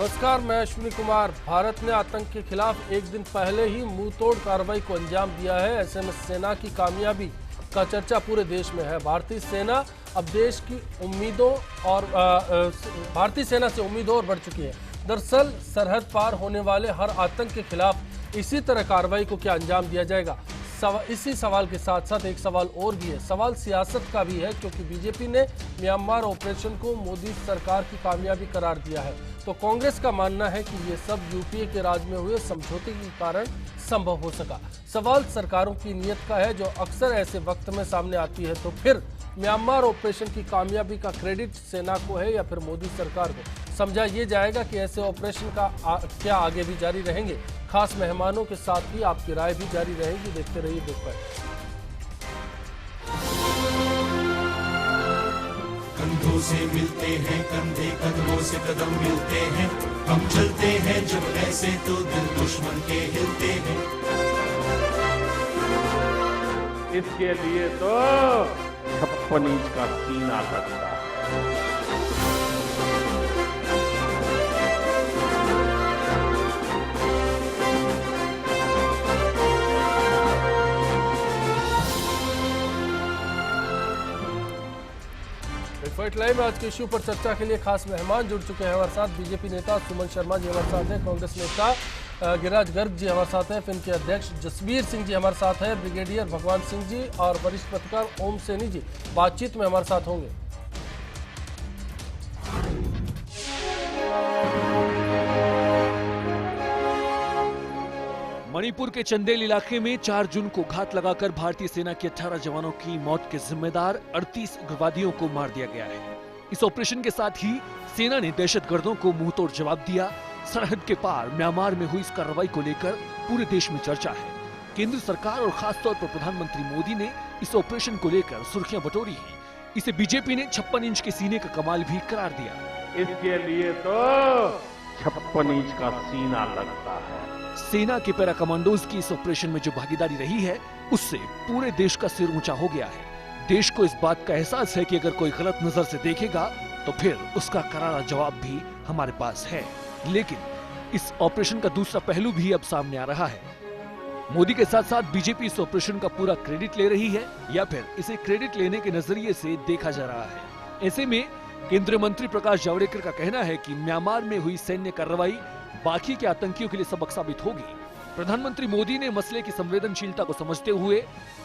नमस्कार, मैं अश्विनी कुमार। भारत ने आतंक के खिलाफ एक दिन पहले ही मुंहतोड़ कार्रवाई को अंजाम दिया है। ऐसे में सेना की कामयाबी का चर्चा पूरे देश में है। भारतीय सेना अब देश की उम्मीदों और भारतीय सेना से उम्मीदों और बढ़ चुकी है। दरअसल सरहद पार होने वाले हर आतंक के खिलाफ इसी तरह कार्रवाई को क्या अंजाम दिया जाएगा, इसी सवाल के साथ साथ एक सवाल और भी है। सवाल सियासत का भी है, क्योंकि बीजेपी ने म्यांमार ऑपरेशन को मोदी सरकार की कामयाबी करार दिया है, तो कांग्रेस का मानना है कि ये सब यूपीए के राज में हुए समझौते के कारण संभव हो सका। सवाल सरकारों की नीयत का है, जो अक्सर ऐसे वक्त में सामने आती है। तो फिर म्यांमार ऑपरेशन की कामयाबी का क्रेडिट सेना को है या फिर मोदी सरकार को? समझा ये जाएगा कि ऐसे ऑपरेशन का क्या आगे भी जारी रहेंगे। खास मेहमानों के साथ ही आपकी राय भी जारी रहेगी। देखते रहिए बिग बाइट। कंधों से मिलते हैं कंधे, कदमों से कदम मिलते हैं। हम चलते हैं जब ऐसे तो दिल दुश्मन के हिलते हैं। इसके लिए तो 56 इंच का सीना लगता है। फाइट लाइव में आज के इश्यू पर चर्चा के लिए खास मेहमान जुड़ चुके हैं हमारे साथ। बीजेपी नेता सुमन शर्मा जी हमारे साथ हैं, कांग्रेस नेता गिरिराज गर्ग जी हमारे साथ हैं, फिन के अध्यक्ष जसबीर सिंह जी हमारे साथ हैं, ब्रिगेडियर भगवान सिंह जी और वरिष्ठ पत्रकार ओम सैनी जी बातचीत में हमारे साथ होंगे। मणिपुर के चंदेल इलाके में 4 जून को घात लगाकर भारतीय सेना के 18 जवानों की मौत के जिम्मेदार 38 उग्रवादियों को मार दिया गया है। इस ऑपरेशन के साथ ही सेना ने दहशतगर्दों को मुंहतोड़ जवाब दिया। सरहद के पार म्यांमार में हुई इस कार्रवाई को लेकर पूरे देश में चर्चा है। केंद्र सरकार और खासतौर पर प्रधानमंत्री मोदी ने इस ऑपरेशन को लेकर सुर्खियां बटोरी हैं। इसे बीजेपी ने 56 इंच के सीने का कमाल भी करार दिया। इसके लिए तो 56 इंच का सीना लगता है। सेना के पैरा कमांडोज की इस ऑपरेशन में जो भागीदारी रही है, उससे पूरे देश का सिर ऊंचा हो गया है। देश को इस बात का एहसास है कि अगर कोई गलत नजर से देखेगा तो फिर उसका करारा जवाब भी हमारे पास है। लेकिन इस ऑपरेशन का दूसरा पहलू भी अब सामने आ रहा है। मोदी के साथ साथ बीजेपी इस ऑपरेशन का पूरा क्रेडिट ले रही है या फिर इसे क्रेडिट लेने के नजरिए से देखा जा रहा है। ऐसे में केंद्रीय मंत्री प्रकाश जावड़ेकर का कहना है कि म्यांमार में हुई सैन्य कार्रवाई बाकी के आतंकियों के लिए सबक साबित होगी। प्रधानमंत्री मोदी ने मसले की संवेदनशीलता को समझते हुए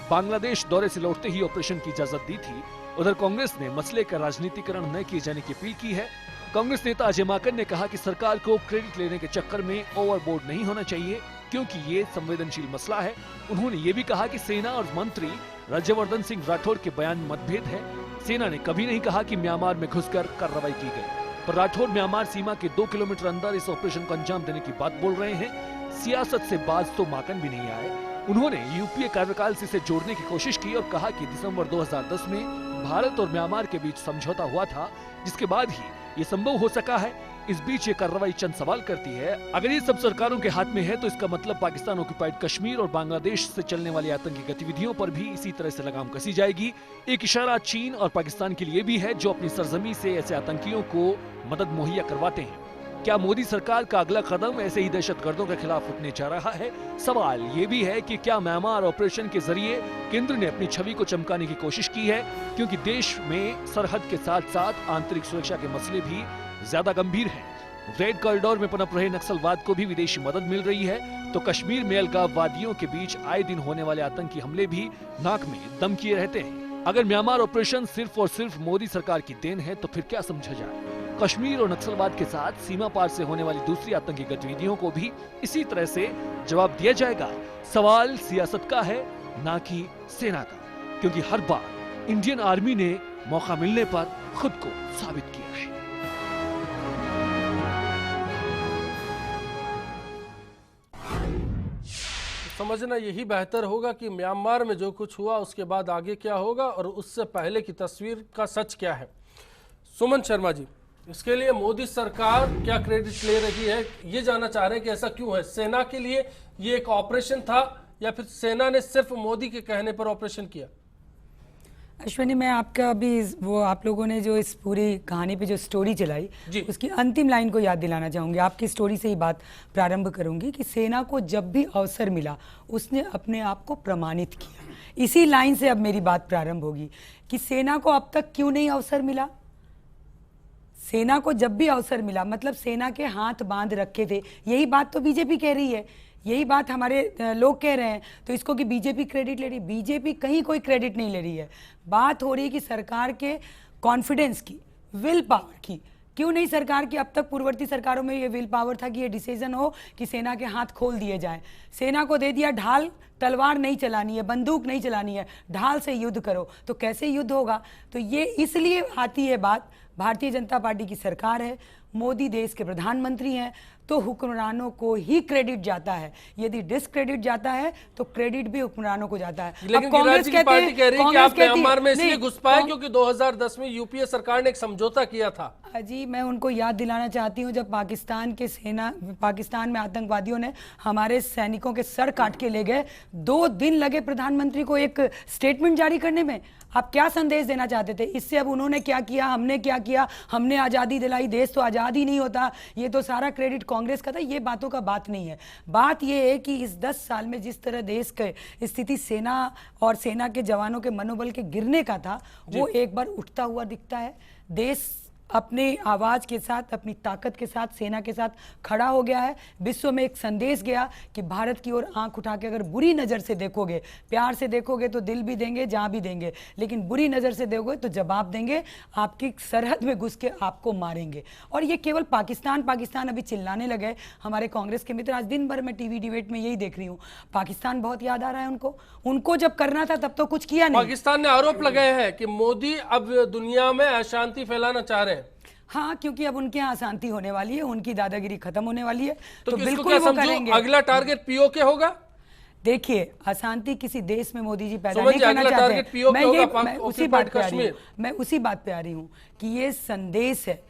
बांग्लादेश दौरे से लौटते ही ऑपरेशन की इजाजत दी थी। उधर कांग्रेस ने मसले का राजनीतिकरण न किए जाने की अपील की है। कांग्रेस नेता अजय माकन ने कहा कि सरकार को क्रेडिट लेने के चक्कर में ओवरबोर्ड नहीं होना चाहिए, क्योंकि ये संवेदनशील मसला है। उन्होंने ये भी कहा कि सेना और मंत्री राज्यवर्धन सिंह राठौर के बयान में मतभेद है। सेना ने कभी नहीं कहा कि म्यांमार में घुसकर कार्रवाई की गई, पर राठौर म्यांमार सीमा के 2 किलोमीटर अंदर इस ऑपरेशन को अंजाम देने की बात बोल रहे हैं। सियासत से बाज तो माकन भी नहीं आए। उन्होंने यूपीए कार्यकाल से इसे जोड़ने की कोशिश की और कहा कि दिसंबर 2010 में भारत और म्यांमार के बीच समझौता हुआ था, जिसके बाद ही ये संभव हो सका है। इस बीच ये कार्रवाई चंद सवाल करती है। अगर ये सब सरकारों के हाथ में है तो इसका मतलब पाकिस्तान ऑक्युपाइड कश्मीर और बांग्लादेश से चलने वाली आतंकी गतिविधियों पर भी इसी तरह से लगाम कसी जाएगी। एक इशारा चीन और पाकिस्तान के लिए भी है, जो अपनी सरजमी से ऐसे आतंकियों को मदद मुहैया करवाते हैं। क्या मोदी सरकार का अगला कदम ऐसे ही दहशतगर्दों के खिलाफ उठने जा रहा है? सवाल ये भी है कि क्या म्यांमार ऑपरेशन के जरिए केंद्र ने अपनी छवि को चमकाने की कोशिश की है, क्योंकि देश में सरहद के साथ साथ आंतरिक सुरक्षा के मसले भी ज्यादा गंभीर हैं। रेड कॉरिडोर में पनप रहे नक्सलवाद को भी विदेशी मदद मिल रही है, तो कश्मीर में अलगाववादियों के बीच आए दिन होने वाले आतंकी हमले भी नाक में दम किए रहते हैं। अगर म्यांमार ऑपरेशन सिर्फ और सिर्फ मोदी सरकार की देन है तो फिर क्या समझा जाए? कश्मीर और नक्सलवाद के साथ सीमा पार से होने वाली दूसरी आतंकी गतिविधियों को भी इसी तरह से जवाब दिया जाएगा। सवाल सियासत का है, ना कि सेना का, क्योंकि हर बार इंडियन आर्मी ने मौका मिलने पर खुद को साबित किया है। समझना यही बेहतर होगा कि म्यांमार में जो कुछ हुआ उसके बाद आगे क्या होगा और उससे पहले की तस्वीर का सच क्या है। सुमन शर्मा जी, इसके लिए मोदी सरकार क्या क्रेडिट ले रही है, ये जानना चाह रहे हैं कि ऐसा क्यों है? सेना के लिए ये एक ऑपरेशन था या फिर सेना ने सिर्फ मोदी के कहने पर ऑपरेशन किया? अश्विनी, मैं आपका अभी वो आप लोगों ने जो इस पूरी कहानी पे जो स्टोरी चलाई जी। उसकी अंतिम लाइन को याद दिलाना चाहूँगी। आपकी स्टोरी से ही बात प्रारंभ करूँगी कि सेना को जब भी अवसर मिला उसने अपने आप को प्रमाणित किया। इसी लाइन से अब मेरी बात प्रारंभ होगी कि सेना को अब तक क्यों नहीं अवसर मिला। सेना को जब भी अवसर मिला, मतलब सेना के हाथ बांध रखे थे। यही बात तो बीजेपी कह रही है, यही बात हमारे लोग कह रहे हैं। तो इसको कि बीजेपी क्रेडिट ले रही, बीजेपी कहीं कोई क्रेडिट नहीं ले रही है। बात हो रही है कि सरकार के कॉन्फिडेंस की, विल पावर की। क्यों नहीं सरकार की? अब तक पूर्ववर्ती सरकारों में ये विल पावर था कि ये डिसीजन हो कि सेना के हाथ खोल दिए जाएं। सेना को दे दिया ढाल, तलवार नहीं चलानी है, बंदूक नहीं चलानी है, ढाल से युद्ध करो। तो कैसे युद्ध होगा? तो ये इसलिए आती है बात, भारतीय जनता पार्टी की सरकार है, मोदी देश के प्रधानमंत्री हैं, तो हुक्मरानों को ही क्रेडिट जाता है। यदि डिसक्रेडिट जाता है तो क्रेडिट भी हुक्मरानों को जाता है। लेकिन गिरिराज जी की पार्टी कह रही है कि आप म्यांमार में इसलिए घुस पाए क्योंकि 2010 में यूपीए सरकार ने एक समझौता किया था। जी, मैं उनको याद दिलाना चाहती हूँ, जब पाकिस्तान में आतंकवादियों ने हमारे सैनिकों के सर काट के ले गए, 2 दिन लगे प्रधानमंत्री को एक स्टेटमेंट जारी करने में। आप क्या संदेश देना चाहते थे? इससे अब उन्होंने क्या किया, हमने क्या किया, हमने आज़ादी दिलाई, देश तो आज़ाद ही नहीं होता, ये तो सारा क्रेडिट कांग्रेस का था। ये बातों का बात नहीं है। बात ये है कि इस 10 साल में जिस तरह देश की स्थिति सेना और सेना के जवानों के मनोबल के गिरने का था, वो एक बार उठता हुआ दिखता है। देश अपने आवाज के साथ, अपनी ताकत के साथ सेना के साथ खड़ा हो गया है। विश्व में एक संदेश गया कि भारत की ओर आंख उठा के अगर बुरी नज़र से देखोगे, प्यार से देखोगे तो दिल भी देंगे, जान भी देंगे, लेकिन बुरी नज़र से देखोगे तो जवाब देंगे, आपकी सरहद में घुस के आपको मारेंगे। और ये केवल पाकिस्तान पाकिस्तान अभी चिल्लाने लगे हमारे कांग्रेस के मित्र। आज दिन भर मैं टीवी डिबेट में यही देख रही हूँ, पाकिस्तान बहुत याद आ रहा है उनको जब करना था तब तो कुछ किया नहीं। पाकिस्तान ने आरोप लगाए हैं कि मोदी अब दुनिया में अशांति फैलाना चाह रहे हैं। हाँ, क्योंकि अब उनके यहाँ अशांति होने वाली है, उनकी दादागिरी खत्म होने वाली है, तो बिल्कुल वो करेंगे। अगला टारगेट पीओके होगा। देखिए, अशांति किसी देश में मोदी जी पैदा नहीं करना चाहते। मैं उसी बात पे आ रही हूँ कि ये संदेश है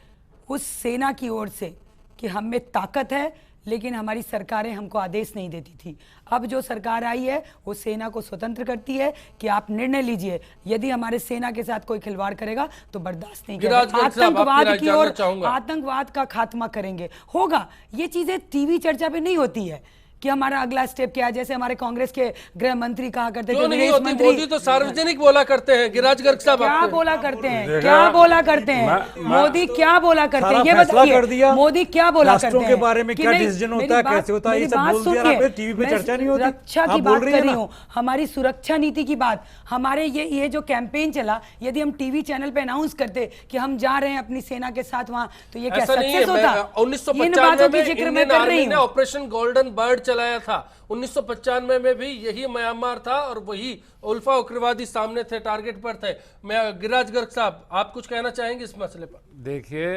उस सेना की ओर से कि हम में ताकत है, लेकिन हमारी सरकारें हमको आदेश नहीं देती थी। अब जो सरकार आई है वो सेना को स्वतंत्र करती है कि आप निर्णय लीजिए। यदि हमारे सेना के साथ कोई खिलवाड़ करेगा तो बर्दाश्त नहीं करेंगे। आतंकवाद की ओर, आतंकवाद का खात्मा करेंगे। होगा, ये चीजें टीवी चर्चा पे नहीं होती है कि हमारा अगला स्टेप क्या है। जैसे हमारे कांग्रेस के गृह मंत्री कहा करते थे, मोदी तो सार्वजनिक बोला करते हैं। गिरिराज गर्ग साहब क्या बोला करते हैं? क्या बोला करते हैं मोदी? क्या बोला करते हैं ये बताइए। मोदी क्या बोला करते हैं? के बारे में क्या डिसीजन होता है, कैसे होता है, ये सब बोल दिया आपने, टीवी पे चर्चा नहीं होती। सुरक्षा की बात कर रही हूँ, हमारी सुरक्षा नीति की बात। हमारे ये जो कैंपेन चला, यदि हम टीवी चैनल पे अनाउंस करते कि हम जा रहे हैं अपनी सेना के साथ वहां, तो ये क्या सक्सेस होता? 1995 में इंडियन आर्मी ने ऑपरेशन गोल्डन बर्ड चलाया था। 1995 में भी यही म्यांमार था और वही उल्फा उग्रवादी सामने थे, टारगेट पर थे। मैं गिरिराज गर्ग साहब, आप कुछ कहना चाहेंगे इस मसले पर? देखिए,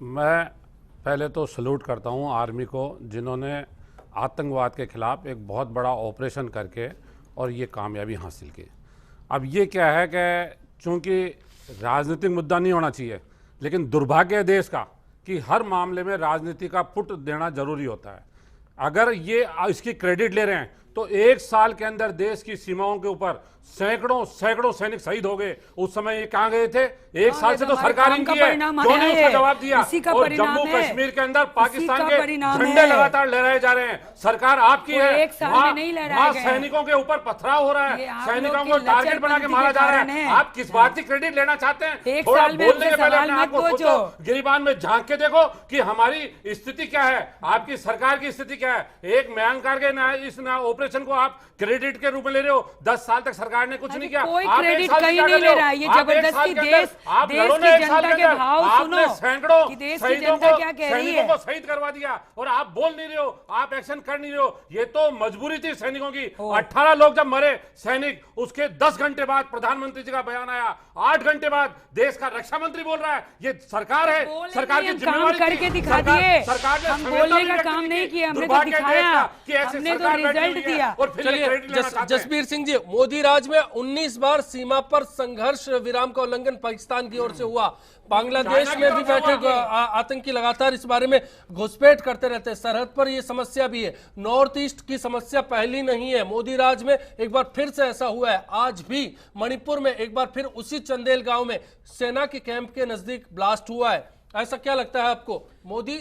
मैं पहले तो सल्यूट करता हूं आर्मी को, जिन्होंने आतंकवाद के खिलाफ एक बहुत बड़ा ऑपरेशन करके और ये कामयाबी हासिल की। अब ये क्या है कि चूंकि राजनीतिक मुद्दा नहीं होना चाहिए, लेकिन दुर्भाग्य है देश का कि हर मामले में राजनीति का फुट देना जरूरी होता है। अगर ये इसकी क्रेडिट ले रहे हैं तो 1 साल के अंदर देश की सीमाओं के ऊपर सैकड़ों सैनिक शहीद हो गए। उस समय ये कहां गए थे? 1 साल से तो सरकार इनकी है, क्यों नहीं उसका जवाब दिया? और जम्मू कश्मीर के अंदर पाकिस्तान के झंडे लगातार लहराए जा रहे हैं। सरकार आपकी है, वहां सैनिकों के ऊपर पथराव हो रहा है, सैनिकों को टारगेट बना के मारा जा रहा है। आप किस बात की क्रेडिट लेना चाहते हैं? थोड़ा बोलने के पहले अपने आप को सोचो, गिरिबान में झांक के देखो कि हमारी स्थिति क्या है, आपकी सरकार की स्थिति क्या है। एक म्यांमार के इस ऑपरेशन को आप क्रेडिट के रूप में ले रहे हो। 10 साल तक सरकार ने कुछ नहीं किया। कोई क्रेडिट कहीं नहीं ले रहा है। ये जबरदस्ती देश की जनता के भाव सुनो कि देश की जनता क्या कह रही है। को शहीद करवा दिया और आप बोल नहीं रहे हो, आप एक्शन कर नहीं रहे हो। ये तो मजबूरी थी सैनिकों की। 18 लोग जब मरे सैनिक, उसके 10 घंटे बाद प्रधानमंत्री जी का बयान आया, 8 घंटे बाद देश का रक्षा मंत्री बोल रहा है। ये सरकार है, सरकार की जिम्मेदारी करके दिखा दिए। सरकार ने हम बोलने का काम नहीं किया, हमने तो दिखाया। हमने तो रिजल्ट दिया। और फिर ये चलिए क्रेडिट लेना चाहते हैं। जसबीर सिंह जी, मोदी राज में 19 बार सीमा पर संघर्ष विराम का उल्लंघन पाकिस्तान की ओर से हुआ। बांग्लादेश चाइना की में भी तरफ से बैठे हुआ। आतंकी लगातार इस बारे में घुसपैठ करते रहते हैं। सरहद पर ये समस्या भी है। नॉर्थ ईस्ट की समस्या पहली नहीं है। मोदी राज में एक बार फिर से ऐसा हुआ है। आज भी मणिपुर में एक बार फिर उसी चंदेल गांव में सेना के कैंप के नजदीक ब्लास्ट हुआ है। ऐसा क्या लगता है आपको? मोदी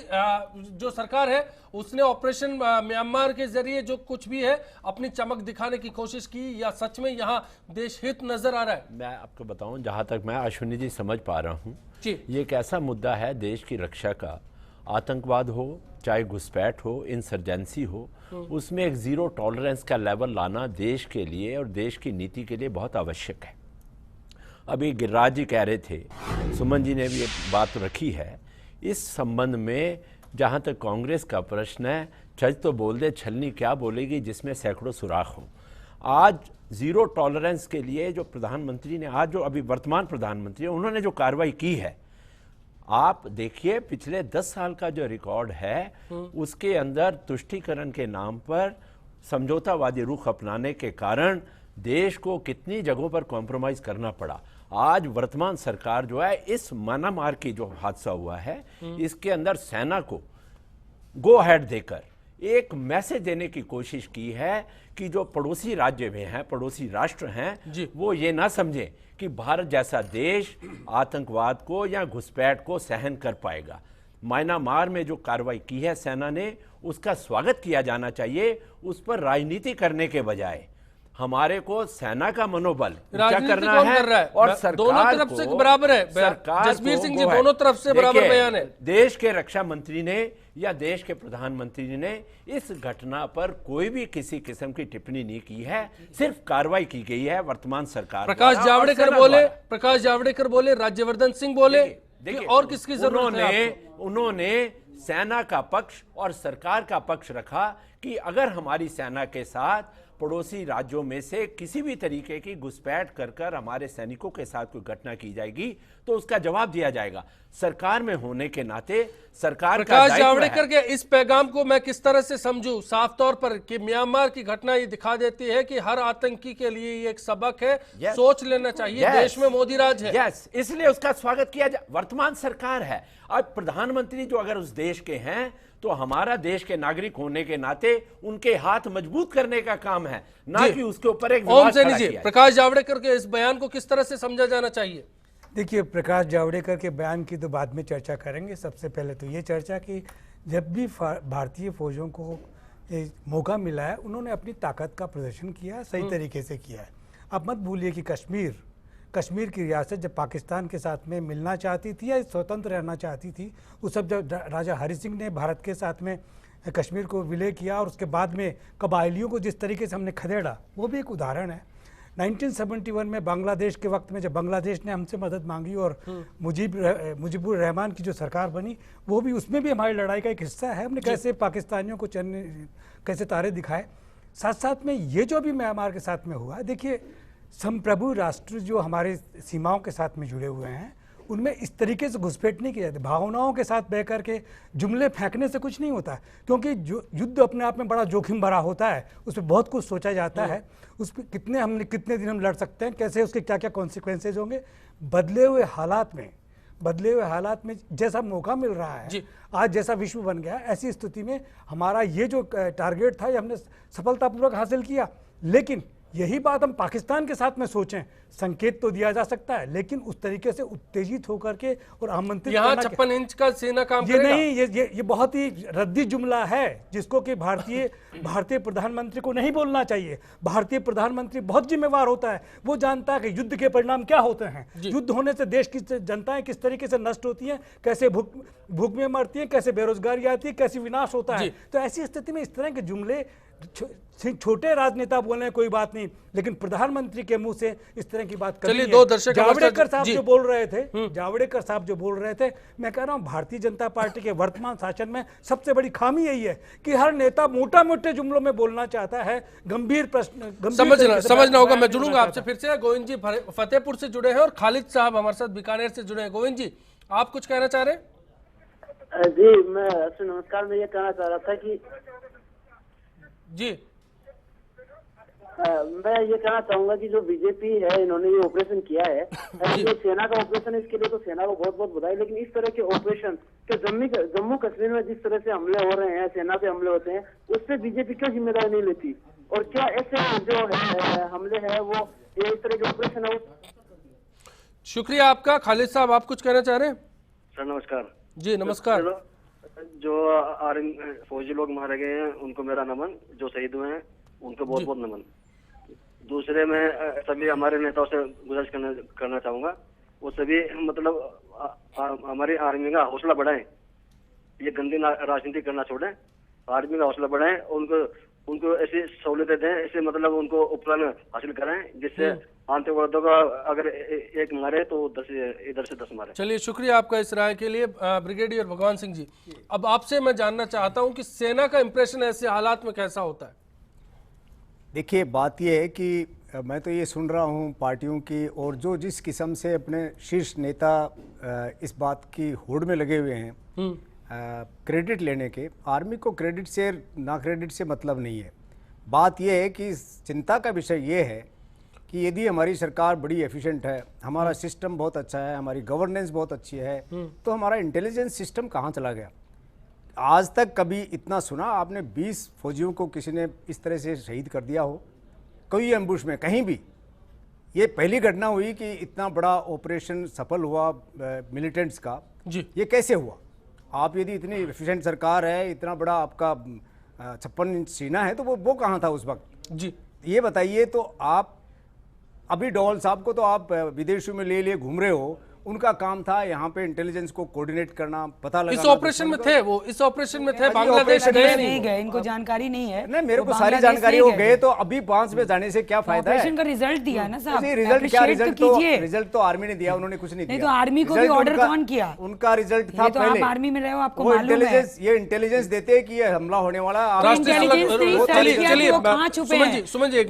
जो सरकार है उसने ऑपरेशन म्यांमार के जरिए जो कुछ भी है अपनी चमक दिखाने की कोशिश की, या सच में यहाँ देश हित नजर आ रहा है? मैं आपको बताऊं, जहां तक मैं अश्विनी जी समझ पा रहा हूं, जी, ये एक ऐसा मुद्दा है देश की रक्षा का। आतंकवाद हो, चाहे घुसपैट हो, इंसर्जेंसी हो, उसमें एक जीरो टॉलरेंस का लेवल लाना देश के लिए और देश की नीति के लिए बहुत आवश्यक है। अभी गिरिराज जी कह रहे थे, सुमन जी ने भी एक बात रखी है इस संबंध में। जहां तक कांग्रेस का प्रश्न है, छज तो बोल दे छलनी क्या बोलेगी जिसमें सैकड़ों सुराख हो। आज जीरो टॉलरेंस के लिए जो प्रधानमंत्री ने, आज जो अभी वर्तमान प्रधानमंत्री है, उन्होंने जो कार्रवाई की है, आप देखिए पिछले 10 साल का जो रिकॉर्ड है उसके अंदर तुष्टीकरण के नाम पर समझौतावादी रुख अपनाने के कारण देश को कितनी जगहों पर कॉम्प्रोमाइज करना पड़ा। आज वर्तमान सरकार जो है, इस म्यांमार की जो हादसा हुआ है इसके अंदर सेना को गो अहेड देकर एक मैसेज देने की कोशिश की है कि जो पड़ोसी राज्य में हैं, पड़ोसी राष्ट्र हैं, वो ये ना समझें कि भारत जैसा देश आतंकवाद को या घुसपैठ को सहन कर पाएगा। म्यांमार में जो कार्रवाई की है सेना ने, उसका स्वागत किया जाना चाहिए। उस पर राजनीति करने के बजाय हमारे को सेना का मनोबल ऊंचा करना कौन है, कर रहा है? और सरकार दोनों तरफ से बराबर है। सरकार जसबीर को सिंह जी, वो है। दोनों तरफ से बराबर देखिए, बयान है। देश के रक्षा मंत्री ने या देश के प्रधानमंत्री ने इस घटना पर कोई भी किसी किस्म की टिप्पणी नहीं की है, सिर्फ कार्रवाई की गई है वर्तमान सरकार। प्रकाश जावड़ेकर बोले, राज्यवर्धन सिंह बोले, देखिए और किसकी जरूरत है? उन्होंने सेना का पक्ष और सरकार का पक्ष रखा कि अगर हमारी सेना के साथ पड़ोसी राज्यों में से किसी भी तरीके की घुसपैठ कर हमारे सैनिकों के साथ कोई घटना की जाएगी तो उसका जवाब दिया जाएगा। सरकार में होने के नाते सरकार का प्रकाश जावड़ेकर के इस पैगाम को मैं किस तरह से समझूं? साफ तौर पर कि म्यांमार की घटना ये दिखा देती है कि हर आतंकी के लिए ये एक सबक है। सोच लेना चाहिए, देश में मोदी राज है। इसलिए उसका स्वागत किया जाए। वर्तमान सरकार है, अब प्रधानमंत्री जो अगर उस देश के हैं तो हमारा देश के नागरिक होने के नाते उनके हाथ मजबूत करने का काम है, ना कि उसके ऊपर एक ओम सैनी जी, प्रकाश जावड़ेकर के इस बयान को किस तरह से समझा जाना चाहिए? देखिए, प्रकाश जावड़ेकर के बयान की तो बाद में चर्चा करेंगे। सबसे पहले तो ये चर्चा कि जब भी भारतीय फौजों को मौका मिला है, उन्होंने अपनी ताकत का प्रदर्शन किया, सही तरीके से किया है। अब मत भूलिए कि कश्मीर की रियासत जब पाकिस्तान के साथ में मिलना चाहती थी या स्वतंत्र रहना चाहती थी, उस सब जब राजा हरि सिंह ने भारत के साथ में कश्मीर को विलय किया और उसके बाद में कबायलियों को जिस तरीके से हमने खदेड़ा, वो भी एक उदाहरण है। 1971 में बांग्लादेश के वक्त में जब बांग्लादेश ने हमसे मदद मांगी और मुजीबुर रहमान की जो सरकार बनी, वो भी, उसमें भी हमारी लड़ाई का एक हिस्सा है। हमने कैसे पाकिस्तानियों को कैसे तारे दिखाए। साथ साथ में ये जो भी म्यांमार के साथ में हुआ, देखिए संप्रभु राष्ट्र जो हमारे सीमाओं के साथ में जुड़े हुए हैं, उनमें इस तरीके से घुसपैठ नहीं की जाती। भावनाओं के साथ बह करके जुमले फेंकने से कुछ नहीं होता, क्योंकि जो युद्ध अपने आप में बड़ा जोखिम भरा होता है, उस पर बहुत कुछ सोचा जाता है। उस पर कितने दिन हम लड़ सकते हैं, कैसे उसके क्या क्या कॉन्सिक्वेंसेज होंगे। बदले हुए हालात में जैसा मौका मिल रहा है, आज जैसा विश्व बन गया, ऐसी स्थिति में हमारा ये जो टारगेट था, ये हमने सफलतापूर्वक हासिल किया। लेकिन यही बात हम पाकिस्तान के साथ में सोचें, संकेत तो दिया जा सकता है, लेकिन उस तरीके से उत्तेजित होकर के और आमंत्रित यहाँ 56 इंच का सेना काम ये करेगा? नहीं, ये बहुत ही रद्दी जुमला है, जिसको कि भारतीय प्रधानमंत्री को नहीं बोलना चाहिए। भारतीय प्रधानमंत्री बहुत जिम्मेवार होता है, वो जानता है कि युद्ध के परिणाम क्या होते हैं। युद्ध होने से देश की जनताएं किस तरीके से नष्ट होती हैं, कैसे भूख में मरती हैं, कैसे बेरोजगारी आती है, कैसे विनाश होता है। तो ऐसी स्थिति में इस तरह के जुमले छोटे राजनेता बोले कोई बात नहीं, लेकिन प्रधानमंत्री के मुंह से इस तरह की बात करिए। जावड़ेकर साहब जो बोल रहे थे, मैं कह रहा हूं भारतीय जनता पार्टी के वर्तमान शासन में सबसे बड़ी खामी यही है कि हर नेता मोटे जुमलों में बोलना चाहता है, गंभीर प्रश्न समझना होगा। मैं जुड़ूंगा आपसे फिर से। गोविंद जी फतेहपुर से जुड़े हैं और खालिद साहब हमारे साथ बीकानेर से जुड़े हैं। गोविंद जी, आप कुछ कहना चाह रहे हैं? जी, मैं नमस्कार। मैं ये कहना चाह रहा था कि जी मैं ये कहना चाहूंगा कि जो बीजेपी है इन्होंने ये ऑपरेशन किया है, ये सेना का ऑपरेशन है, इसके लिए तो सेना को बहुत बहुत बधाई। लेकिन इस तरह के ऑपरेशन के जम्मू कश्मीर में जिस तरह से हमले हो रहे हैं, सेना पे हमले होते हैं, उससे बीजेपी क्यों जिम्मेदारी नहीं लेती? और क्या ऐसे जो हमले हैं वो ये इस तरह के ऑपरेशन है? शुक्रिया आपका। खालिद साहब, आप कुछ कहना चाह रहे हैं? सर नमस्कार। जी नमस्कार। जो फौजी लोग मारे गए हैं उनको मेरा नमन, जो शहीद हुए हैं उनको बहुत बहुत नमन। दूसरे मैं सभी हमारे नेताओं से गुजारिश करना चाहूंगा, वो सभी मतलब हमारी आर्मी का हौसला बढ़ाएं, ये गंदी राजनीति करना छोड़ें, आर्मी का हौसला बढ़ाएं, उनको ऐसी सहूलियतें दें, ऐसे मतलब उनको उपकरण हासिल कराएं जिससे आतंकवादियों का अगर एक मारे तो इधर से 10 मारे। चलिए, शुक्रिया आपका इस राय के लिए। ब्रिगेडियर भगवान सिंह जी, अब आपसे मैं जानना चाहता हूं कि सेना का इंप्रेशन ऐसे हालात में कैसा होता है? देखिए, बात यह है कि मैं तो ये सुन रहा हूँ पार्टियों की, और जो जिस किस्म से अपने शीर्ष नेता इस बात की होड़ में लगे हुए हैं क्रेडिट लेने के। आर्मी को क्रेडिट से ना क्रेडिट से मतलब नहीं है। बात यह है कि चिंता का विषय ये है कि यदि हमारी सरकार बड़ी एफिशिएंट है, हमारा सिस्टम बहुत अच्छा है, हमारी गवर्नेंस बहुत अच्छी है, तो हमारा इंटेलिजेंस सिस्टम कहाँ चला गया? आज तक कभी इतना सुना आपने 20 फौजियों को किसी ने इस तरह से शहीद कर दिया हो कोई एम्बुश में कहीं भी? ये पहली घटना हुई कि इतना बड़ा ऑपरेशन सफल हुआ मिलिटेंट्स का। जी, ये कैसे हुआ? आप यदि इतनी एफिशिएंट सरकार है, इतना बड़ा आपका 56 इंच सीना है, तो वो कहाँ था उस वक्त? जी, ये बताइए। तो आप अभी डोवाल साहब को तो आप विदेशों में ले घूम रहे हो, उनका काम था यहाँ पे इंटेलिजेंस को कोऑर्डिनेट करना, पता लगाना। इस ऑपरेशन में थे वो, इस ऑपरेशन में थे, बांग्लादेश गए नहीं गए, इनको जानकारी नहीं है। नहीं, मेरे को सारी जानकारी हो गए, तो अभी 5 में जाने से क्या फायदा है? ऑपरेशन का रिजल्ट दिया ना साहब, रिजल्ट क्या? रिजल्ट तो आर्मी ने दिया, उन्होंने कुछ नहीं दिया। नहीं तो आर्मी को भी ऑर्डर कौन किया? उनका रिजल्ट था पहले। आप आर्मी में रहे हो, आपको मालूम है। ये इंटेलिजेंस देते हैं कि ये हमला होने वाला। सुमन जी,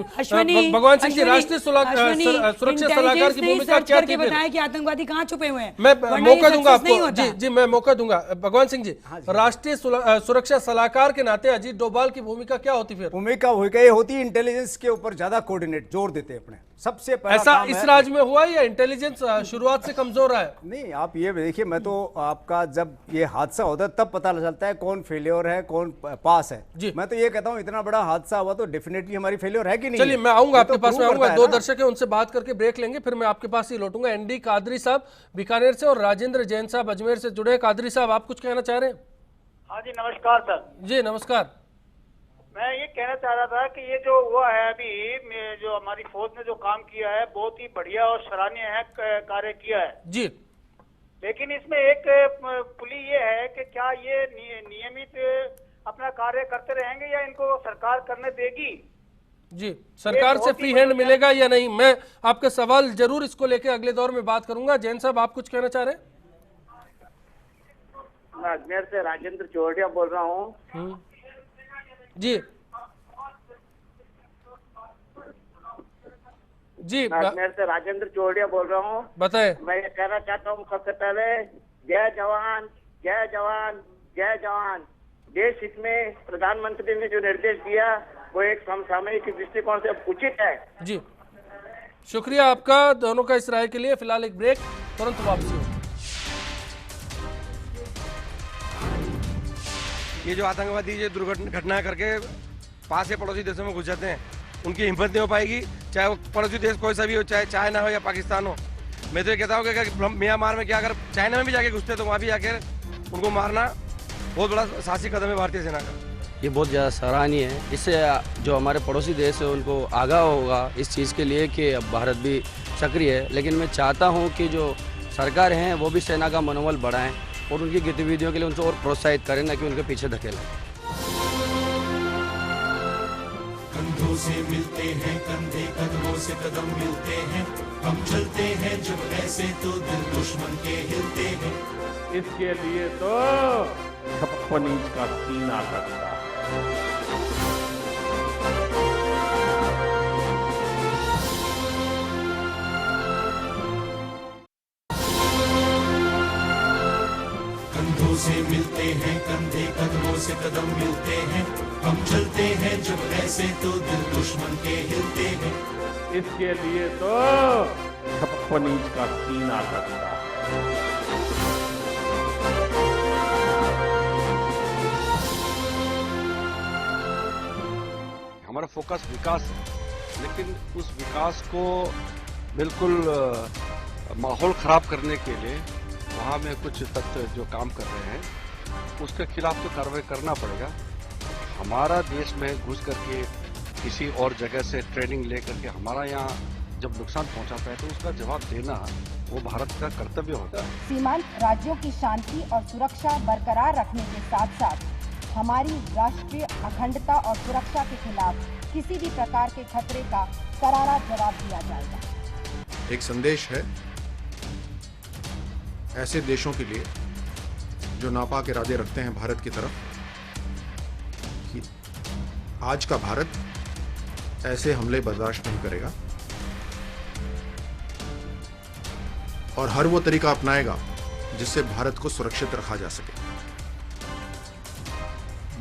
भगवान सिंह जी, राष्ट्रीय सुरक्षा सलाहकार की भूमिका क्या थी? बताया कि आतंकवादी कहाँ छुपे हुए हैं। मैं मौका दूंगा आपको। जी, मैं मौका दूंगा। भगवान सिंह जी, राष्ट्रीय सुरक्षा सलाहकार के नाते अजीत डोभाल की भूमिका क्या होती? फिर भूमिका ये होती इंटेलिजेंस के ऊपर ज्यादा कोऑर्डिनेट जोर देते हैं अपने। सबसे पहला ऐसा इस राज्य में हुआ या इंटेलिजेंस शुरुआत से कमजोर है? नहीं, आप ये देखिए, मैं तो आपका जब ये हादसा होता है तब पता चलता है कौन फेलियर है कौन पास है। जी, मैं तो ये कहता हूँ इतना बड़ा हादसा हुआ तो डेफिनेटली हमारी फेलियर है कि नहीं? चलिए, मैं आऊंगा आपके पास में आऊंगा। 2 दर्शक है, उनसे बात करके ब्रेक लेंगे, फिर मैं आपके पास ही लौटूंगा। एनडी कादरी साहब बीकानेर से और राजेंद्र जैन साहब अजमेर से जुड़े। कादरी साहब, आप कुछ कहना चाह रहे हैं? हाँ जी, नमस्कार सर। जी नमस्कार। मैं ये कहना चाह रहा था कि ये जो हुआ है अभी, जो हमारी फौज ने जो काम किया है बहुत ही बढ़िया और सराहनीय है कार्य किया है जी। लेकिन इसमें एक पुली ये है कि क्या ये नियमित अपना कार्य करते रहेंगे या इनको सरकार करने देगी? जी, सरकार से फ्री हैंड मिलेगा या नहीं? मैं आपका सवाल जरूर इसको लेके अगले दौर में बात करूंगा। जैन साहब, आप कुछ कहना चाह रहे हैं? मैं अजमेर से राजेंद्र चौड़िया बोल रहा हूँ। जी जी, अजमेर से राजेंद्र चौड़िया बोल रहा हूँ। बताएं। मैं ये कहना चाहता हूँ, सबसे पहले जय जवान जय जवान जय जवान। देश हित में प्रधानमंत्री ने जो निर्देश दिया वो एक समसामयिक दृष्टिकोण से उचित है। जी, शुक्रिया आपका दोनों का इस राय के लिए। फिलहाल एक ब्रेक, तुरंत वापसी हो। ये जो आतंकवादी ये दुर्घटना करके पास के पड़ोसी देशों में घुस जाते हैं, उनकी हिम्मत नहीं हो पाएगी, चाहे वो पड़ोसी देश कोई सा भी हो, चाहे चाइना हो या पाकिस्तान हो। मैं तो ये कहता हूँ कि अगर म्यांमार में क्या, अगर चाइना में भी जाके घुसते तो वहाँ भी जाकर उनको मारना बहुत बड़ा साहसी कदम है भारतीय सेना का। ये बहुत ज़्यादा सराहनीय है। इससे जो हमारे पड़ोसी देश है उनको आगाह होगा इस चीज़ के लिए कि अब भारत भी सक्रिय है। लेकिन मैं चाहता हूँ कि जो सरकार हैं वो भी सेना का मनोबल बढ़ाएं और उनकी गतिविधियों के लिए उनको और प्रोत्साहित करें, ना कि उनके पीछे धकेलें। कंधों से मिलते हैं कंधे, कदमों से कदम मिलते हैं, हम चलते हैं जब ऐसे तो दिल दुश्मन के हिलते हैं। इसके लिए तो 56 इंच का सीना लगता है। कंधों से मिलते हैं कंधे, कदमों से कदम मिलते हैं, हम चलते हैं जब ऐसे तो दिल दुश्मन के हिलते हैं। इसके लिए तो 56 इंच का सीना लगता है। हमारा फोकस विकास है, लेकिन उस विकास को बिल्कुल माहौल खराब करने के लिए वहाँ में कुछ तत्व जो काम कर रहे हैं उसके खिलाफ तो कार्रवाई करना पड़ेगा। हमारा देश में घुस करके किसी और जगह से ट्रेनिंग ले करके हमारा यहाँ जब नुकसान पहुँचाता है तो उसका जवाब देना वो भारत का कर्तव्य होता है। सीमांत राज्यों की शांति और सुरक्षा बरकरार रखने के साथ साथ हमारी राष्ट्रीय अखंडता और सुरक्षा के खिलाफ किसी भी प्रकार के खतरे का करारा जवाब दिया जाएगा। एक संदेश है ऐसे देशों के लिए जो नापाक इरादे रखते हैं भारत की तरफ कि आज का भारत ऐसे हमले बर्दाश्त नहीं करेगा और हर वो तरीका अपनाएगा जिससे भारत को सुरक्षित रखा जा सके।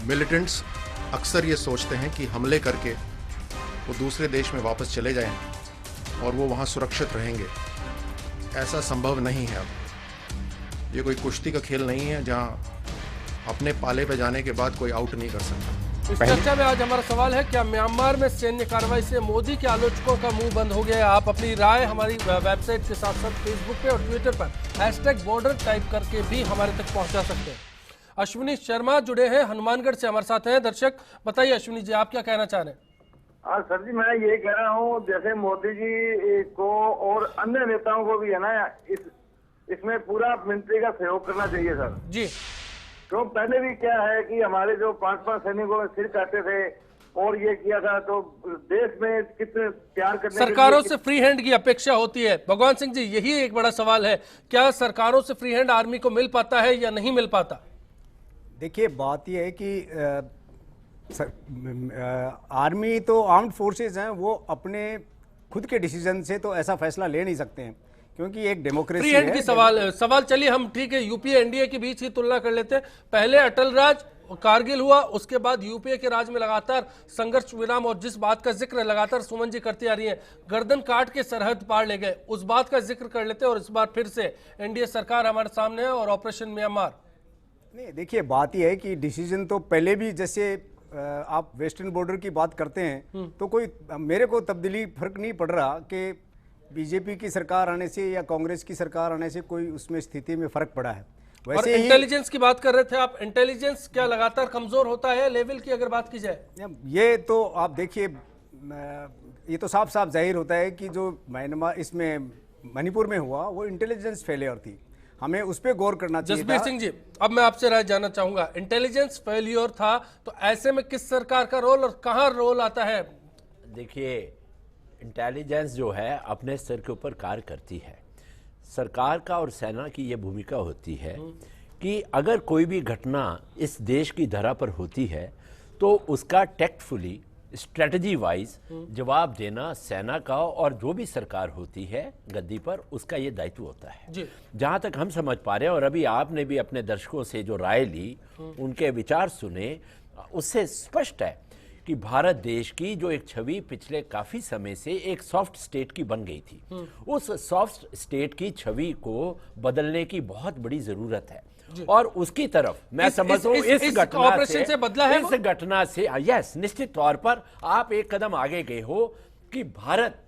मिलिटेंट्स अक्सर ये सोचते हैं कि हमले करके वो दूसरे देश में वापस चले जाएं और वो वहाँ सुरक्षित रहेंगे। ऐसा संभव नहीं है। अब ये कोई कुश्ती का खेल नहीं है जहाँ अपने पाले पे जाने के बाद कोई आउट नहीं कर सकता। इस चर्चा में आज हमारा सवाल है, क्या म्यांमार में सैन्य कार्रवाई से मोदी के आलोचकों का मुंह बंद हो गया है? आप अपनी राय हमारी वेबसाइट के साथ साथ फेसबुक पे और ट्विटर पर #बॉर्डर टाइप करके भी हमारे तक पहुंचा सकते हैं। अश्विनी शर्मा जुड़े हैं हनुमानगढ़ से, हमारे साथ हैं। दर्शक बताइए अश्विनी जी, आप क्या कहना चाह रहे हैं? सर जी, मैं ये कह रहा हूँ जैसे मोदी जी को और अन्य नेताओं को भी है ना इसमें पूरा मंत्री का सहयोग करना चाहिए सर जी। तो पहले भी क्या है कि हमारे जो 5 सैनिकों में सिर काटे थे और ये किया था, तो देश में कितने प्यार करने सरकारों से फ्री हैंड की अपेक्षा होती है। भगवान सिंह जी, यही एक बड़ा सवाल है, क्या सरकारों से फ्री हैंड आर्मी को मिल पाता है या नहीं मिल पाता? देखिए, बात यह है कि आर्मी तो आर्म्ड फोर्सेस हैं, वो अपने खुद के डिसीजन से तो ऐसा फैसला ले नहीं सकते हैं क्योंकि एक डेमोक्रेसी फ्री हैंड की सवाल चलिए हम ठीक है यूपीए एनडीए के बीच ही तुलना कर लेते हैं। पहले अटल राज कारगिल हुआ, उसके बाद यूपीए के राज में लगातार संघर्ष विराम, और जिस बात का जिक्र लगातार सुमन जी करती आ रही है, गर्दन काट के सरहद पार ले गए, उस बात का जिक्र कर लेते हैं। और इस बार फिर से एनडीए सरकार हमारे सामने है और ऑपरेशन म्यांमार। नहीं, देखिए बात यह है कि डिसीजन तो पहले भी, जैसे आप वेस्टर्न बॉर्डर की बात करते हैं तो कोई मेरे को तब्दीली फर्क नहीं पड़ रहा कि बीजेपी की सरकार आने से या कांग्रेस की सरकार आने से कोई उसमें स्थिति में फर्क पड़ा है। वैसे और इंटेलिजेंस की बात कर रहे थे आप, इंटेलिजेंस क्या लगातार कमजोर होता है लेवल की अगर बात की जाए? ये तो आप देखिए, ये तो साफ साफ जाहिर होता है कि जो म्यांमार इसमें मणिपुर में हुआ वो इंटेलिजेंस फेलियर थी, हमें उस पर गौर करना चाहिए। जसबीर सिंह जी, अब मैं आपसे राय जानना चाहूंगा, इंटेलिजेंस फेलियर था तो ऐसे में किस सरकार का रोल और कहां रोल आता है? देखिए, इंटेलिजेंस जो है अपने स्तर के ऊपर कार्य करती है। सरकार का और सेना की ये भूमिका होती है कि अगर कोई भी घटना इस देश की धरा पर होती है तो उसका टैक्टफुली स्ट्रेटजी वाइज जवाब देना सेना का और जो भी सरकार होती है गद्दी पर उसका ये दायित्व होता है। जहां तक हम समझ पा रहे हैं, और अभी आपने भी अपने दर्शकों से जो राय ली, उनके विचार सुने, उससे स्पष्ट है कि भारत देश की जो एक छवि पिछले काफी समय से एक सॉफ्ट स्टेट की बन गई थी, उस सॉफ्ट स्टेट की छवि को बदलने की बहुत बड़ी जरूरत है। और उसकी तरफ मैं समझता हूँ इस घटना से बदला है, इस घटना से यस, निश्चित तौर पर आप एक कदम आगे गए हो कि भारत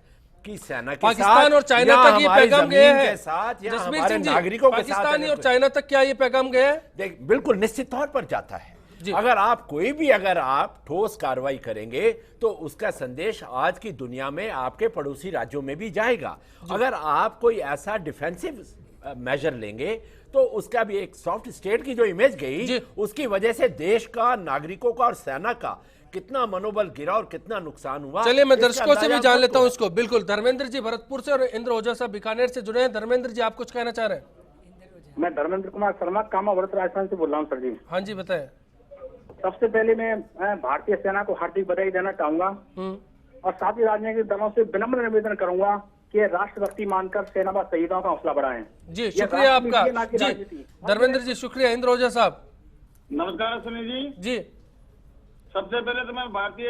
की सेना के पाकिस्तान और चाइना तक ये पैगाम गया है, साथ या हमारे नागरिकों के साथ पाकिस्तान और चाइना तक क्या ये पैगाम गया है? बिल्कुल निश्चित तौर पर जाता है। अगर आप कोई भी अगर आप ठोस कार्रवाई करेंगे तो उसका संदेश आज की दुनिया में आपके पड़ोसी राज्यों में भी जाएगा। अगर आप कोई ऐसा डिफेंसिव मेजर लेंगे तो उसका भी एक सॉफ्ट स्टेट की जो इमेज गई, उसकी वजह से देश का, नागरिकों का और सेना का कितना मनोबल गिरा और कितना नुकसान हुआ। चलिए मैं दर्शकों से भी जान लेता हूं इसको। बिल्कुल, धर्मेंद्र जी भरतपुर से और इंद्र ओझा साहब बीकानेर से जुड़े हैं। धर्मेंद्र जी, आप कुछ कहना चाह रहे हैं? मैं धर्मेंद्र कुमार शर्मा कामावर्त राजस्थान से बोल रहा हूँ सर जी। हाँ जी, बताएं। सबसे पहले मैं भारतीय सेना को हार्दिक बधाई देना चाहूंगा और साथ ही राजनीतिक दलों से विनम्र निवेदन करूंगा कि राष्ट्रभक्ति मानकर सेना व शहीदों का हौसला बढ़ाएं। जी, शुक्रिया आपका। जी धर्मेंद्र जी, शुक्रिया। इंद्र ओझा साहब, नमस्कार सुनील जी। जी, सबसे पहले तो मैं भारतीय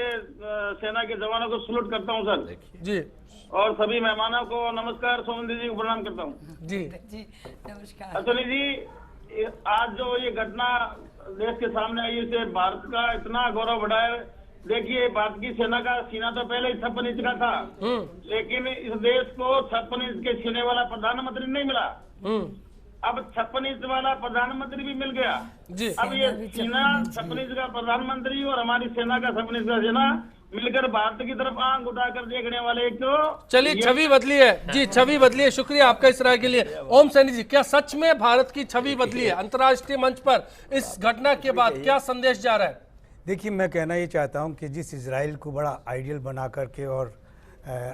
सेना के जवानों को सलूट करता हूं सर जी, और सभी मेहमानों को नमस्कार, सोमन जी को प्रणाम करता हूं जी नमस्कार। अश्विनी जी, आज जो ये घटना देश के सामने आई, इससे भारत का इतना गौरव बढ़ा है। देखिए, भारत की सेना का सीना तो पहले ही 56 इंच का था, लेकिन इस देश को 56 इंच के सीने वाला प्रधानमंत्री नहीं मिला। अब 56 इंच वाला प्रधानमंत्री भी मिल गया जी। अब ये सेना 56 इंच का प्रधानमंत्री और हमारी सेना का 56 इंच का सेना मिलकर भारत की तरफ आंख उठाकर देखने वाले एक तो चलिए छवि बदली है जी, छवि बदली है। शुक्रिया आपका इस राय के लिए। ओम सैनी जी, क्या सच में भारत की छवि बदली है अंतर्राष्ट्रीय मंच पर इस घटना के बाद? क्या संदेश जा रहा है? देखिए, मैं कहना ये चाहता हूँ कि जिस इजराइल को बड़ा आइडियल बना करके और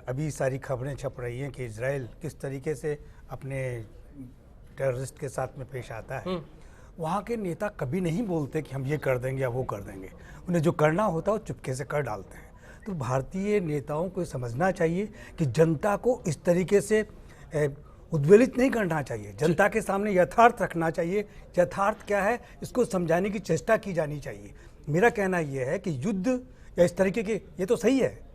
अभी सारी खबरें छप रही हैं कि इजराइल किस तरीके से अपने टेररिस्ट के साथ में पेश आता है, वहाँ के नेता कभी नहीं बोलते कि हम ये कर देंगे या वो कर देंगे। उन्हें जो करना होता है वो चुपके से कर डालते हैं। तो भारतीय नेताओं को समझना चाहिए कि जनता को इस तरीके से उद्वेलित नहीं करना चाहिए। जनता के सामने यथार्थ रखना चाहिए। यथार्थ क्या है, इसको समझाने की चेष्टा की जानी चाहिए। मेरा कहना यह है कि युद्ध या इस तरीके के, ये तो सही है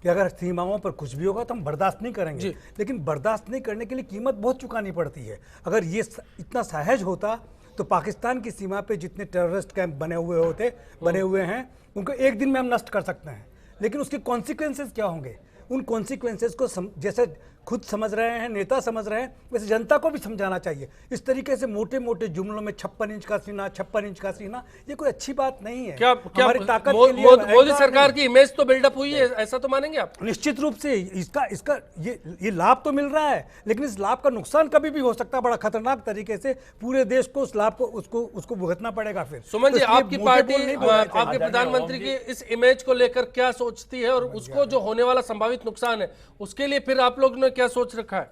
कि अगर सीमाओं पर कुछ भी होगा तो हम बर्दाश्त नहीं करेंगे, लेकिन बर्दाश्त नहीं करने के लिए कीमत बहुत चुकानी पड़ती है। अगर ये इतना सहज होता तो पाकिस्तान की सीमा पे जितने टेररिस्ट कैंप बने हुए हैं उनको एक दिन में हम नष्ट कर सकते हैं, लेकिन उसके कॉन्सिक्वेंसेस क्या होंगे? उन कॉन्सिक्वेंसेस को जैसे खुद समझ रहे हैं, नेता समझ रहे हैं, वैसे जनता को भी समझाना चाहिए। इस तरीके से मोटे मोटे जुमलों में 56 इंच का सीना, 56 इंच का सीना, ये कोई अच्छी बात नहीं है। क्या हमारी ताकत के लिए मोदी सरकार की इमेज तो बिल्डअप हुई है, ऐसा तो मानेंगे आप? निश्चित रूप से इसका ये लाभ तो मिल रहा है, लेकिन इस लाभ का नुकसान कभी भी हो सकता है बड़ा खतरनाक तरीके से। पूरे देश को उस लाभ को उसको भुगतना पड़ेगा फिर। सुमन जी, आपकी पार्टी आपके प्रधानमंत्री की इस इमेज को लेकर क्या सोचती है और उसको जो होने वाला संभावित नुकसान है उसके लिए फिर आप लोग ने क्या सोच रखा है?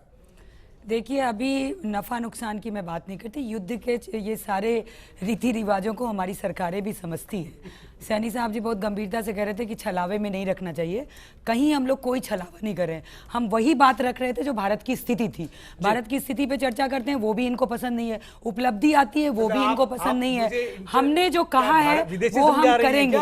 देखिए, अभी नफा नुकसान की मैं बात नहीं करती। युद्ध के ये सारे रीति रिवाजों को हमारी सरकारें भी समझती हैं। सैनी साहब जी बहुत गंभीरता से कह रहे थे कि छलावे में नहीं रखना चाहिए। कहीं हम लोग कोई छलावा नहीं कर रहे हैं, हम वही बात रख रहे थे जो भारत की स्थिति थी। भारत की स्थिति पे चर्चा करते हैं, वो भी इनको पसंद नहीं है। उपलब्धि आती है, वो भी इनको पसंद नहीं है। हमने जो कहा है वो हम करेंगे।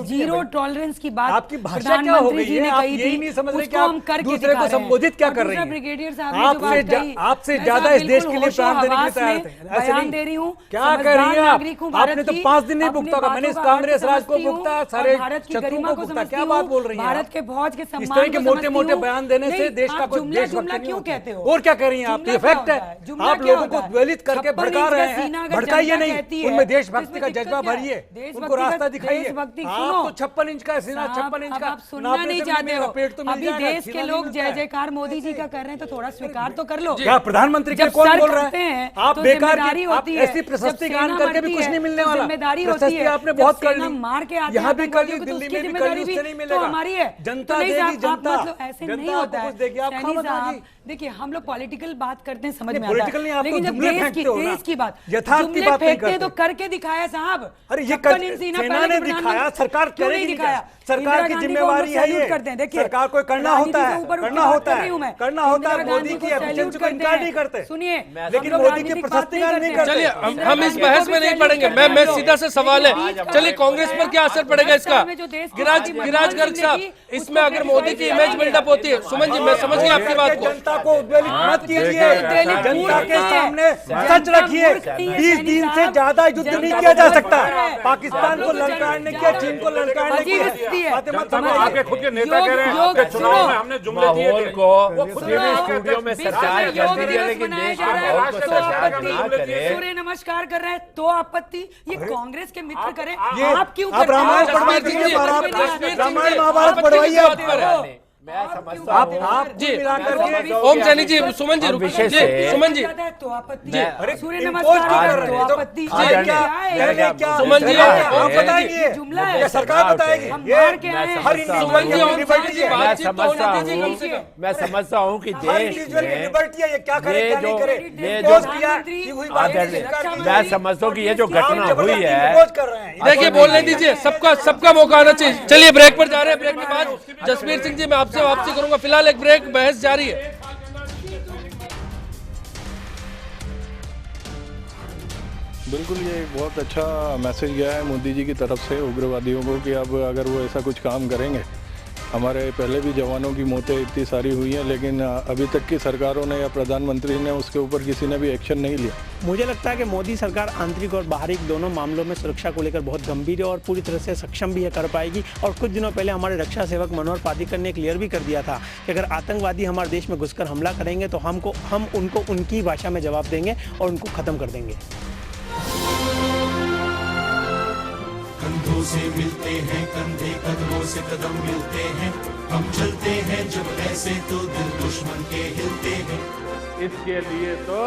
जीरो टॉलरेंस की बात प्रधानमंत्री जी ने कही थी, उसको हम करके दिखा रहे हैं। ब्रिगेडियर साहब ने जो बात कही, आपसे ज्यादा इस देश के लिए प्राण देने के तैयार थे। बयान दे रही हूँ, क्या कर रही हैं आप? आपने तो 5 दिन भुगता होगा, मैंने इस कांग्रेस राज को भुगता, सारे शत्रुओं को भुगता। क्या बात बोल रही हैं? भारत के फौज के सम्मान इस तरह के मोटे मोटे बयान देने से देश का कोई जुमला क्यों कहते हो? और क्या कह रही हैं आप? ये फैक्ट है। आप लोगों को द्वेलित करके भड़का रहे हैं। भड़काइए नहीं, उनमें देशभक्ति का जज्बा भरिए, उनको रास्ता दिखाइए। आप तो 56 इंच का सीना, 56 इंच का सुनना नहीं चाहते हो। अभी देश के लोग जय जयकार मोदी जी का कर रहे हैं, तो थोड़ा स्वीकार तो कर लो। क्या प्रधानमंत्री के कौन बोल रहा है? आप बेकार होती है, ऐसी प्रशस्ति गान करके भी कुछ नहीं मिलने वाला। जिम्मेदारी होती है, आपने बहुत कर ली, मार के आते यहाँ भी कर ली, तो दिल्ली उसकी में भी कर ली, जिम्मेदारी उससे नहीं तो मिलेगा। हमारी है। जनता तो नहीं देगी, साहब, जनता ऐसे जनता नहीं होता आपको कुछ देगी, आप है। खामत साहब, देखिए, हम लोग पॉलिटिकल बात करते हैं, समझ में आता पॉलिटिकल नहीं, है, आप लेकिन तो जब जुमले देश फेंकते हो ना, की बात, यथार्थ की बात नहीं करते तो करके दिखाया साहब। अरे ये सेना ने दिखाया, सरकार करेगी नहीं दिखाया। सरकार की जिम्मेवारी है ये, सरकार को करना होता है, करना होता है, करना होता है। मोदी की एफिशिएंसी को इनकार नहीं करते, सुनिए, लेकिन मोदी की प्रशस्ति गान नहीं करते। चलिए, हम इस बहस में नहीं पड़ेंगे। मैं सीधा से सवाल है, चलिए कांग्रेस पर क्या असर पड़ेगा इसका? गिराज गर्ग साहब, इसमें अगर मोदी की इमेज बिल्डअप होती है, सुमन जी मैं समझ गई आपकी बात को। जनता को उद्वेलित मत कीजिए, जनता के सामने सच रखिए। 20 दिन से ज्यादा युद्ध नहीं किया जा सकता। पाकिस्तान को ललकारने के, चीन को ललकारने के, आपके खुद के नेता कह रहे हैं कि चुनाव में हमने जुमले दिए थे। स्टूडियो में सरकार करती है, लेकिन देश के माहौल को सरकार ना करे। सूर्य नमस्कार कर रहे हैं तो आपत्ति, ये कांग्रेस के मित्र करें, आप क्यों आप रामायण पढ़वा दीजिए, रामायण महाभारत पढ़वाइए। आप जी ओम सैनी जी, सुमन जी, सुमन जी, सूर्य नमस्कार तो आपत्ति, सुमन जी आप बताइए, जुमला है, सरकार बताएगी। सुमन जी, मैं समझता हूँ कि देश मैं समझता हूँ कि ये जो घटना हुई है, देखिए बोलने दीजिए, सबका मौका आना चाहिए। चलिए ब्रेक पर जा रहे हैं, ब्रेक के बाद जसवीर सिंह जी मैं आपसे वापसी करूंगा। फिलहाल एक ब्रेक, बहस जारी है। बिल्कुल, ये बहुत अच्छा मैसेज गया है मोदी जी की तरफ से उग्रवादियों को कि अब अगर वो ऐसा कुछ काम करेंगे, हमारे पहले भी जवानों की मौतें इतनी सारी हुई हैं, लेकिन अभी तक की सरकारों ने या प्रधानमंत्री ने उसके ऊपर किसी ने भी एक्शन नहीं लिया। मुझे लगता है कि मोदी सरकार आंतरिक और बाहरी दोनों मामलों में सुरक्षा को लेकर बहुत गंभीर है और पूरी तरह से सक्षम भी है, कर पाएगी। और कुछ दिनों पहले हमारे रक्षा सेवक मनोहर पार्रिकर ने क्लियर भी कर दिया था कि अगर आतंकवादी हमारे देश में घुसकर हमला करेंगे तो हम उनको उनकी भाषा में जवाब देंगे और उनको खत्म कर देंगे। कंधों से मिलते हैं कंधे, कदमों से कदम मिलते हैं, हम चलते हैं जब ऐसे तो दिल दुश्मन के हिलते हैं। इसके लिए तो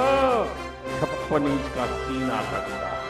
56 इंच का सीना लगता है।